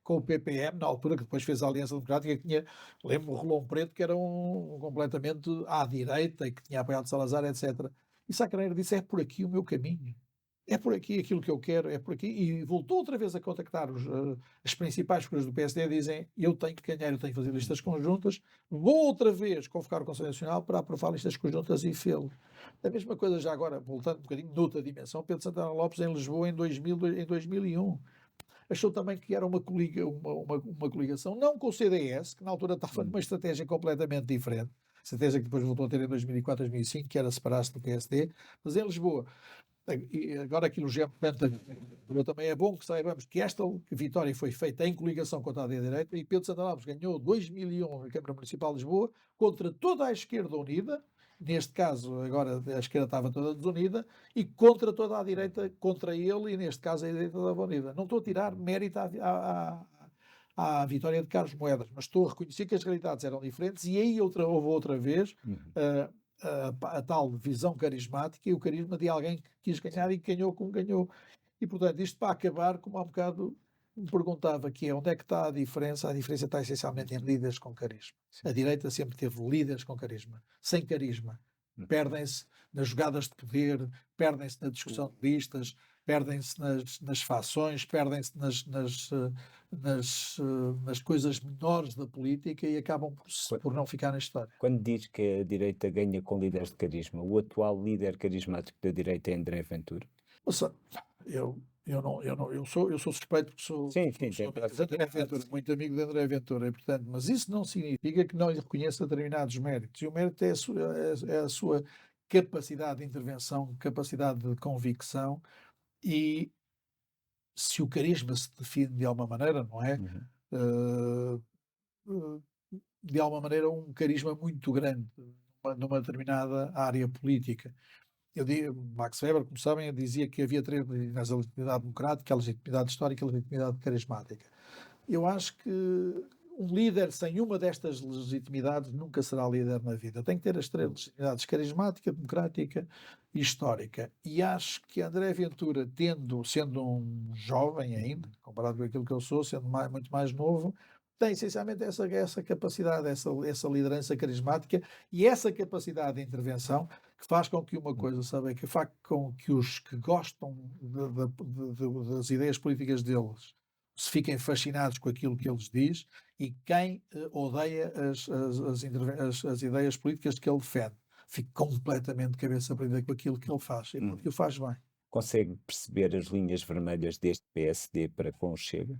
com o PPM, na altura, que depois fez a Aliança Democrática, que tinha, lembro, o Rolão Preto, que era completamente à direita e que tinha apoiado Salazar, etc. E Sá Carneiro disse, é por aqui o meu caminho. É por aqui aquilo que eu quero, é por aqui. E voltou outra vez a contactar as principais figuras do PSD, dizem, eu tenho que ganhar, eu tenho que fazer listas conjuntas, vou outra vez convocar o Conselho Nacional para aprovar listas conjuntas e fê-lo. A mesma coisa já agora, voltando um bocadinho noutra dimensão, Pedro Santana Lopes em Lisboa em 2001. Achou também que era uma coligação, não com o CDS, que na altura estava numa estratégia completamente diferente, estratégia que depois voltou a ter em 2004, 2005, que era separar-se do PSD, mas em Lisboa. E agora aqui no GEM, também é bom que saibamos que esta vitória foi feita em coligação contra a direita e Pedro Santana Lopes ganhou 2001 na Câmara Municipal de Lisboa contra toda a esquerda unida. Neste caso, agora a esquerda estava toda desunida, e contra toda a direita, contra ele, e neste caso a direita estava unida. Não estou a tirar mérito à vitória de Carlos Moedas, mas estou a reconhecer que as realidades eram diferentes, e aí houve outra vez a tal visão carismática e o carisma de alguém que quis ganhar e que ganhou como ganhou. E, portanto, isto para acabar, como há um bocado me perguntava, que é onde é que está a diferença? A diferença está essencialmente em líderes com carisma. A direita sempre teve líderes com carisma. Sem carisma, perdem-se nas jogadas de poder, perdem-se na discussão de listas, perdem-se nas fações, perdem-se nas coisas menores da política e acabam por não ficar na história. Quando diz que a direita ganha com líderes de carisma, o atual líder carismático da direita é André Ventura? Ouça, eu sou suspeito porque sou André Ventura, muito amigo de André Ventura, e, portanto, mas isso não significa que não lhe reconheça determinados méritos. E o mérito é a sua capacidade de intervenção, capacidade de convicção, e se o carisma se define de alguma maneira, não é? De alguma maneira um carisma muito grande numa determinada área política. Max Weber, como sabem, dizia que havia 3 legitimidades: a legitimidade democrática, a legitimidade histórica e a legitimidade carismática. Eu acho que um líder sem uma destas legitimidades nunca será líder na vida. Tem que ter as 3 legitimidades: carismática, democrática histórica. E acho que André Ventura, sendo um jovem ainda, comparado com aquilo que eu sou, sendo muito mais novo, tem essencialmente essa capacidade, essa liderança carismática e essa capacidade de intervenção que faz com que uma coisa, sabe, que faz com que os que gostam das ideias políticas deles se fiquem fascinados com aquilo que eles diz e quem odeia as ideias políticas que ele defende fique completamente de cabeça prendida com aquilo que ele faz e porque o faz bem. Consegue perceber as linhas vermelhas deste PSD para com o Chega?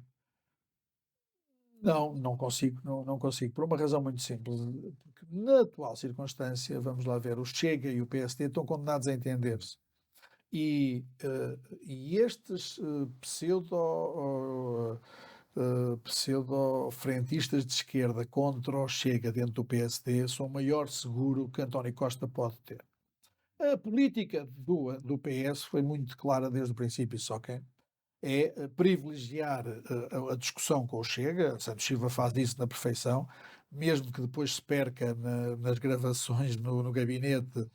Não consigo, não consigo, por uma razão muito simples, porque na atual circunstância, vamos lá ver, o Chega e o PSD estão condenados a entender-se. E estes pseudo-frentistas de esquerda contra o Chega dentro do PSD são o maior seguro que António Costa pode ter. A política do PS foi muito clara desde o princípio, só que é privilegiar a discussão com o Chega. Santos Silva faz isso na perfeição, mesmo que depois se perca nas gravações no gabinete,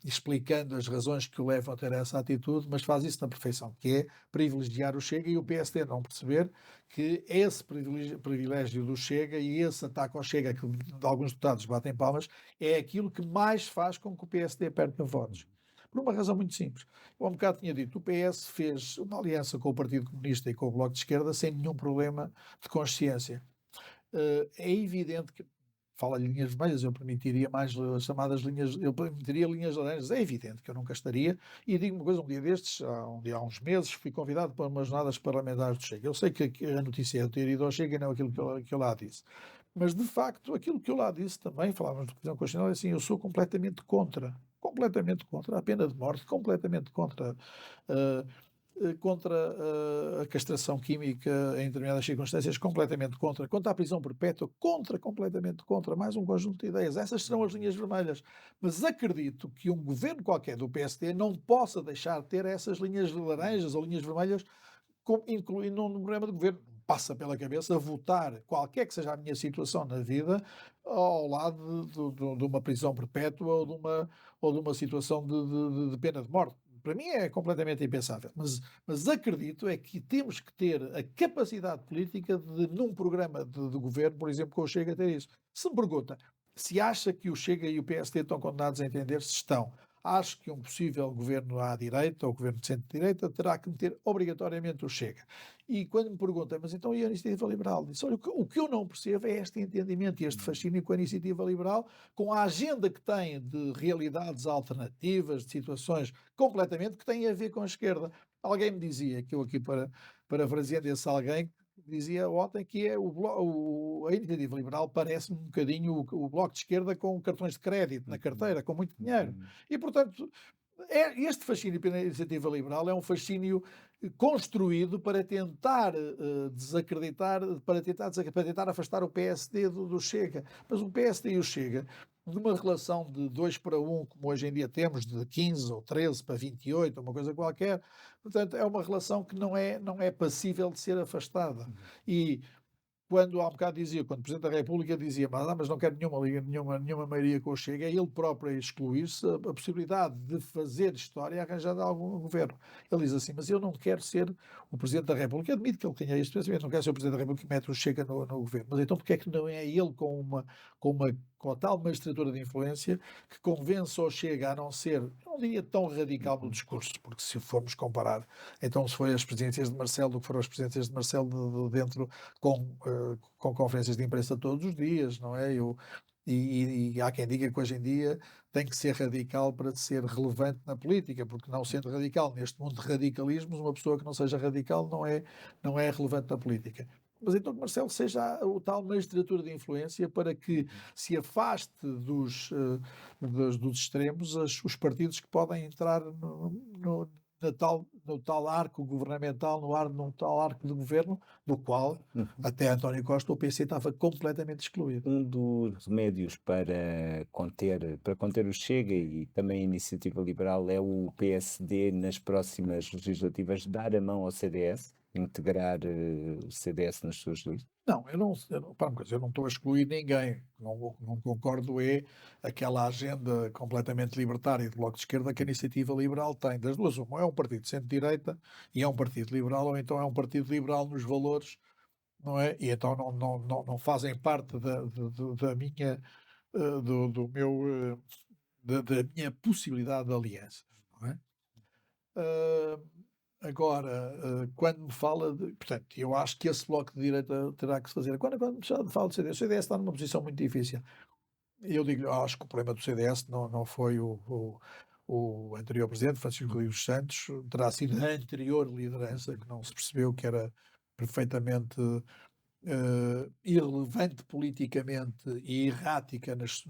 explicando as razões que o levam a ter essa atitude, mas faz isso na perfeição, que é privilegiar o Chega e o PSD não perceber que esse privilégio do Chega e esse ataque ao Chega, que alguns deputados batem palmas, é aquilo que mais faz com que o PSD perca votos. Por uma razão muito simples. Eu há um bocado tinha dito, o PS fez uma aliança com o Partido Comunista e com o Bloco de Esquerda sem nenhum problema de consciência. É evidente que, fala em linhas vermelhas, eu permitiria mais as chamadas linhas, eu permitiria linhas laranjas, é evidente que eu nunca estaria, e digo uma coisa, um dia destes, há uns meses, fui convidado para umas jornadas parlamentares do Chega. Eu sei que a notícia é ter ido ao Chega e não aquilo que eu lá disse. Mas, de facto, aquilo que eu lá disse também, falávamos de Constituição Constitucional, é assim, eu sou completamente contra a pena de morte, completamente contra a castração química em determinadas circunstâncias, completamente contra a prisão perpétua, completamente contra, mais um conjunto de ideias. Essas serão as linhas vermelhas. Mas acredito que um governo qualquer do PSD não possa deixar de ter essas linhas laranjas ou linhas vermelhas, incluindo no programa de governo. Passa pela cabeça votar qualquer que seja a minha situação na vida ao lado de uma prisão perpétua ou de uma situação de pena de morte. Para mim é completamente impensável. Mas acredito é que temos que ter a capacidade política de, num programa de governo, por exemplo, com o Chega, ter isso. Se me pergunta se acha que o Chega e o PSD estão condenados a entender, se estão. Acho que um possível governo à direita, ou governo de centro-direita, terá que meter obrigatoriamente o Chega. E quando me perguntam, mas então e a Iniciativa Liberal? Disse, olha, o que eu não percebo é este entendimento e este fascínio com a Iniciativa Liberal, com a agenda que tem de realidades alternativas, de situações completamente que têm a ver com a esquerda. Alguém me dizia, que eu aqui parafraseando esse alguém, dizia ontem que a Iniciativa Liberal parece-me um bocadinho o Bloco de Esquerda com cartões de crédito na carteira, com muito dinheiro. E, portanto, este fascínio pela Iniciativa Liberal é um fascínio construído para tentar desacreditar, para tentar afastar o PSD do Chega. Mas o PSD e o Chega, numa relação de 2 para 1, como hoje em dia temos, de 15 ou 13 para 28, uma coisa qualquer, portanto, é uma relação que não é passível de ser afastada. E quando há um bocado dizia, quando o Presidente da República dizia, mas não quero nenhuma maioria com o Chega, é ele próprio a excluir-se a possibilidade de fazer história arranjada a algum governo. Ele diz assim, mas eu não quero ser o Presidente da República, admito que ele tenha este pensamento, não quero ser o Presidente da República que mete o Chega no governo, mas então porque é que não é ele com a tal magistratura de influência que convence o Chega a não ser, não diria tão radical no discurso, porque se formos comparar, então se foi as presidências de Marcelo do que foram as presidências de Marcelo dentro com conferências de imprensa todos os dias, não é? E há quem diga que hoje em dia tem que ser radical para ser relevante na política, porque não sendo radical neste mundo de radicalismos, uma pessoa que não seja radical não é relevante na política. Mas então que Marcelo seja o tal magistratura de influência para que se afaste dos extremos os partidos que podem entrar no tal arco governamental, num tal arco de governo, do qual até António Costa, o PC, estava completamente excluído. Um dos remédios para conter o Chega e também a Iniciativa Liberal é o PSD nas próximas legislativas dar a mão ao CDS, integrar o CDS nas suas listas? Não, para uma coisa, eu não estou a excluir ninguém. Não concordo aquela agenda completamente libertária do Bloco de Esquerda que a Iniciativa Liberal tem. Das duas, uma, é um partido de centro-direita e é um partido liberal, ou então é um partido liberal nos valores, não é? E então não fazem parte da minha, do meu, da minha possibilidade de alianças, não é? Ah, Agora, quando me fala de. Portanto, eu acho que esse bloco de direita terá que se fazer. Quando me fala do CDS, o CDS está numa posição muito difícil. Eu digo, acho que o problema do CDS não foi o anterior presidente, Francisco Rodrigues Santos, terá sido a anterior liderança, que não se percebeu que era perfeitamente irrelevante politicamente e errática nos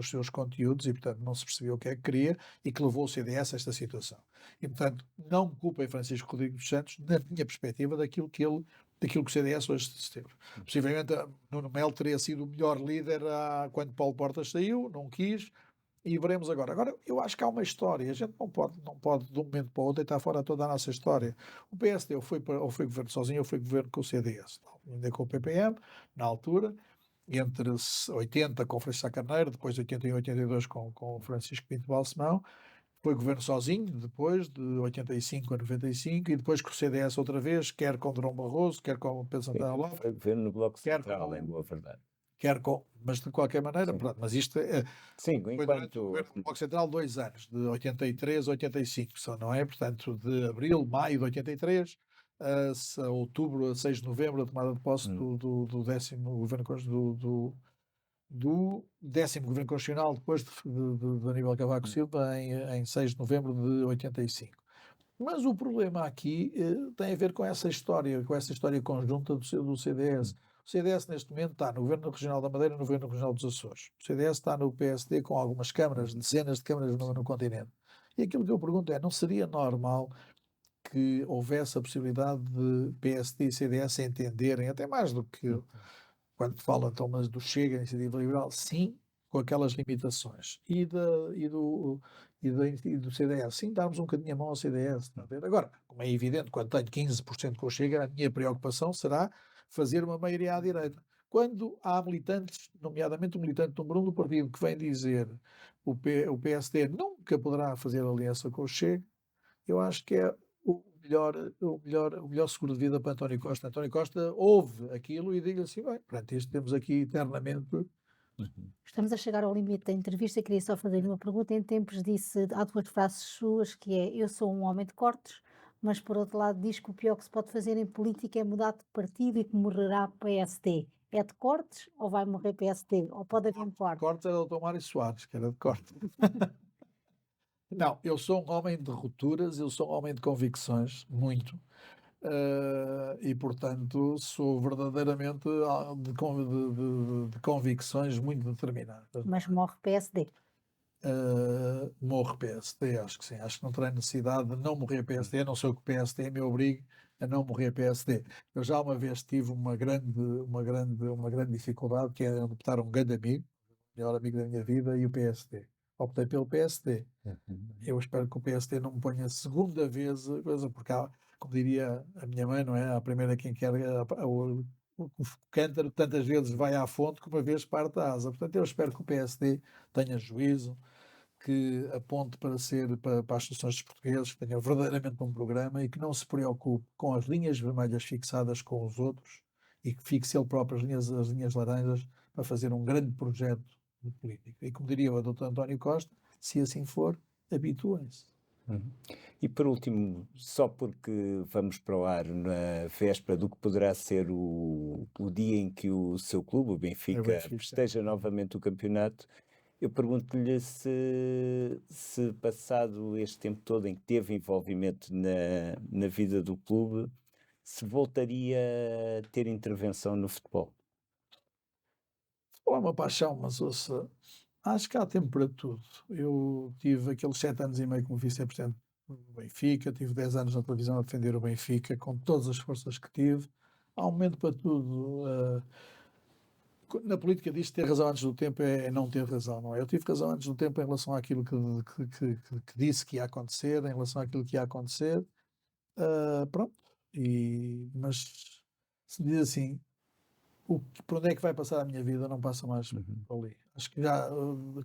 seus conteúdos, e portanto não se percebeu o que é que queria, e que levou o CDS a esta situação. E portanto não me culpem Francisco Rodrigues dos Santos, na minha perspectiva, daquilo que o CDS hoje esteve. Possivelmente Nuno Melo teria sido o melhor líder quando Paulo Portas saiu, não quis, e veremos agora. Agora, eu acho que há uma história. A gente não pode de um momento para o outro deitar fora toda a nossa história. O PSD ou foi governo sozinho ou foi governo com o CDS. Ainda com o PPM, na altura, entre 80 com Francisco Sá Carneiro, depois 81 e 82 com o Francisco Pinto Balsemão. Foi governo sozinho, depois de 85 a 95, e depois com o CDS outra vez, quer com Durão Barroso, quer com Pedro Santana Lopes. Foi governo no Bloco Quer Central, em boa verdade. mas de qualquer maneira, Sim. pronto, mas isto Sim, foi durante o enquanto. governo do Bloco Central 2 anos, de 83 a 85, só, não é? Portanto, de abril, maio de 83 a outubro, a 6 de novembro, a tomada de posse do décimo governo do décimo governo constitucional, depois de Aníbal Cavaco Silva, em 6 de novembro de 85. Mas o problema aqui tem a ver com essa história conjunta do CDS. O CDS neste momento está no Governo Regional da Madeira e no Governo Regional dos Açores. O CDS está no PSD com algumas câmaras, dezenas de câmaras no continente. E aquilo que eu pergunto é, não seria normal que houvesse a possibilidade de PSD e CDS se entenderem, até mais do que quando falam então, mas do Chega, Iniciativa Liberal, sim, com aquelas limitações. E do CDS, sim, darmos um bocadinho a mão ao CDS. Está a ver? Agora, como é evidente, quando tenho 15% com o Chega, a minha preocupação será fazer uma maioria à direita. Quando há militantes, nomeadamente o militante número 1 do partido, que vem dizer o PSD nunca poderá fazer aliança com o Chega, eu acho que é o melhor seguro de vida para António Costa. António Costa ouve aquilo e diz assim, bem, pronto, isto temos aqui eternamente. Estamos a chegar ao limite da entrevista. Queria só fazer uma pergunta. Em tempos disse, há duas frases suas, que é: eu sou um homem de cortes, mas por outro lado diz que o pior que se pode fazer em política é mudar de partido e que morrerá PSD. É de cortes ou vai morrer PSD? Ou pode haver um corte? Cortes era o Dr. Mário Soares, que era de corte. Não, eu sou um homem de rupturas, eu sou um homem de convicções, muito. E, portanto, sou verdadeiramente de convicções muito determinadas. Mas morre PSD. Morre PSD, acho que sim. Acho que não terei necessidade de não morrer PSD, a não ser que o PSD me obrigue a não morrer PSD. Eu já uma vez tive uma grande dificuldade, que é optar um grande amigo, o melhor amigo da minha vida, e o PSD. Optei pelo PSD. Eu espero que o PSD não me ponha segunda vez, porque como diria a minha mãe, não é? A primeira quem quer o cântaro tantas vezes vai à fonte que uma vez parte a asa. Portanto, eu espero que o PSD tenha juízo, que aponte para as soluções dos portugueses, que tenha verdadeiramente um programa e que não se preocupe com as linhas vermelhas fixadas com os outros e que fixe ele próprio as linhas laranjas para fazer um grande projeto de política. E como diria o Dr. António Costa, se assim for, habituem-se. E por último, só porque vamos para o ar na véspera do que poderá ser o dia em que o seu clube, o Benfica, festeja novamente o campeonato, eu pergunto-lhe se passado este tempo todo em que teve envolvimento na vida do clube, se voltaria a ter intervenção no futebol. Futebol é uma paixão, mas ouça, acho que há tempo para tudo. Eu tive aqueles 7 anos e meio como vice-presidente do Benfica, tive 10 anos na televisão a defender o Benfica, com todas as forças que tive. Há um momento para tudo. Na política diz que ter razão antes do tempo é não ter razão, não é? Eu tive razão antes do tempo em relação àquilo que disse que ia acontecer, em relação àquilo que ia acontecer. Pronto. Mas se me diz assim, por onde é que vai passar a minha vida, não passa mais por ali. Acho que já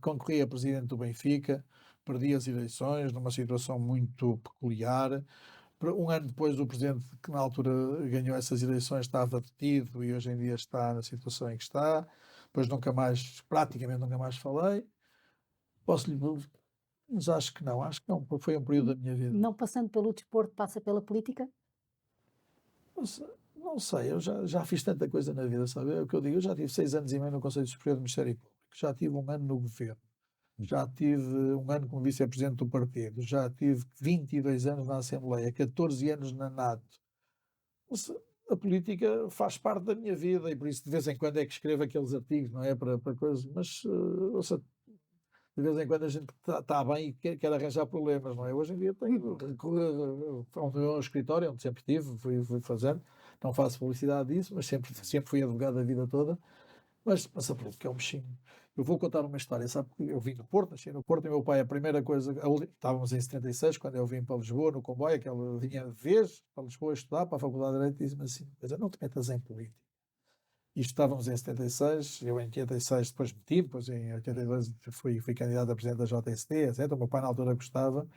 concorri a presidente do Benfica, perdi as eleições numa situação muito peculiar. Um ano depois, o presidente que na altura ganhou essas eleições estava detido e hoje em dia está na situação em que está. Depois praticamente nunca mais falei. Mas acho que não, porque foi um período da minha vida. Não passando pelo desporto, passa pela política? Não sei, eu já fiz tanta coisa na vida, sabe? É o que eu digo, eu já tive 6 anos e meio no Conselho Superior do Ministério Público, já tive um ano no governo, já tive um ano como vice-presidente do partido, já tive 22 anos na Assembleia, 14 anos na NATO. A política faz parte da minha vida e por isso de vez em quando é que escrevo aqueles artigos, não é? Para coisas, mas ouça, de vez em quando a gente está bem e quer arranjar problemas, não é? Hoje em dia tenho ao meu escritório, onde sempre tive, fui fazendo, não faço publicidade disso, mas sempre fui advogado a vida toda. Mas a política é um bichinho. Eu vou contar uma história, sabe? Eu vim do Porto, nasci no Porto, e meu pai, a primeira coisa, estávamos em 76, quando eu vim para Lisboa, no comboio, que ele vinha de vez para Lisboa estudar, para a Faculdade de Direito, e disse-me assim: mas não te metas em política. E estávamos em 76, eu em 86 depois meti, depois em 82 fui candidato a presidente da JST, etc. O meu pai na altura gostava,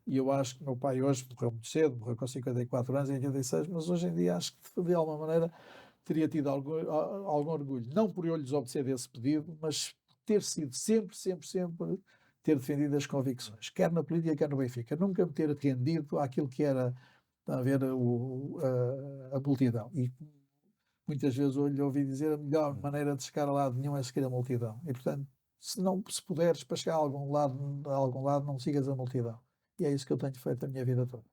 e eu acho que o meu pai hoje morreu muito cedo, morreu com 54 anos em 86, mas hoje em dia acho que de alguma maneira teria tido algum orgulho, não por eu lhes obedecer desse pedido, mas ter sido sempre ter defendido as convicções, quer na política, quer no Benfica, nunca me ter rendido àquilo que era a ver a multidão. E muitas vezes eu lhe ouvi dizer a melhor maneira de chegar a lado nenhum é seguir a multidão. E, portanto, se puderes para chegar a algum lado, não sigas a multidão. E é isso que eu tenho feito a minha vida toda.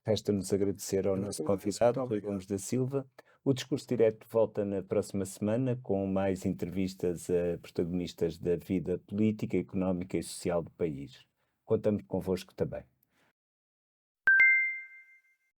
Resta-nos agradecer ao nosso convidado, Rui Gomes da Silva. O Discurso Direto volta na próxima semana com mais entrevistas a protagonistas da vida política, económica e social do país. Contamos convosco também.